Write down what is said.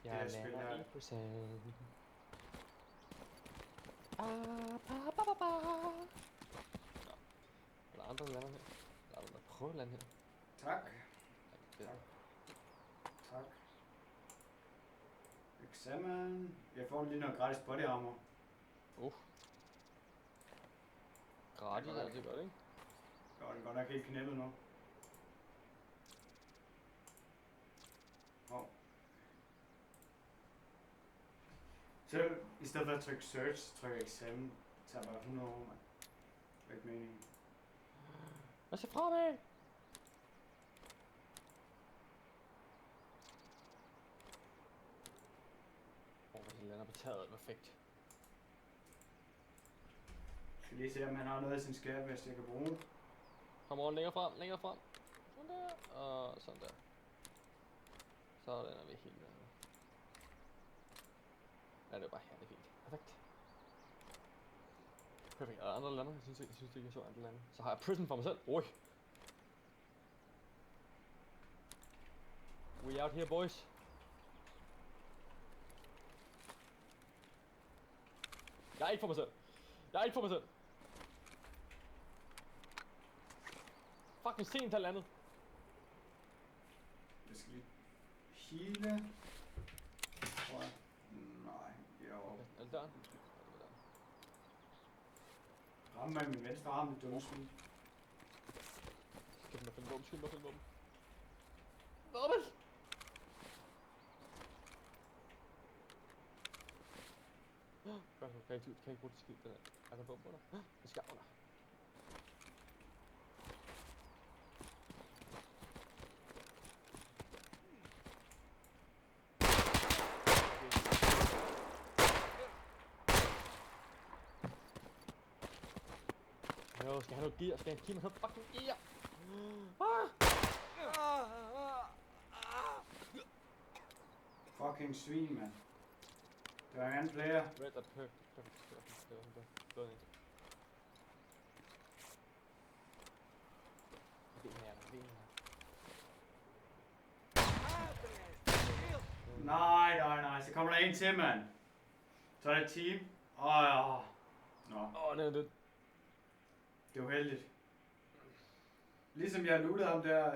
Jeg spil lander her. 1%. Ba. Nå. Er der andre lander her? Lad mig prøve at lande her. Tak. Ja. Tak. Examen. Jeg får lige noget gratis body armor. Gratis er altid godt, ikke? Jo, den er godt nok helt knæppet nu. Hov. Så i stedet for at trykke search, trykker jeg examen. Det tager bare 100 år, mand. Det er ikke meningen. Hvad så fremad? Hvis jeg lander på taget, perfekt. Jeg skal lige se, om han har noget i sin skærvest, jeg kan bruge. Kom over længere frem, længere frem. Sådan der, og sådan der. Så lander vi helt der. Ja, det er bare herligt fint. Perfekt. Perfekt. Er der andre lander? Jeg synes ikke, jeg så andre lander. Så har jeg prison for mig selv. Oj. We out here, boys. Jeg er ikke for mig selv. Jeg er ikke for mig selv. Fucking sent til landet. Jeg skal lige heale. Tror jeg. Nej, jo. Er det døren? Ramme mig med min venstre arm, det dumme svin. Skyld mig, finde våben, skyld mig, finde våben. Våben! Godt, kan jeg ikke bruge det skid, den der. Er der våben under? Det skal under. Jo, skal jeg have noget gear? Skal jeg give mig noget fucking gear? Fucking svin, mand. Der er en anden player. Red, that's perfect. Gå ind. Det her. Nej. Så kommer der en til, mand. Så er det et team. Nå. Nej, det. Det var heldigt. Ligesom jeg lootede ham der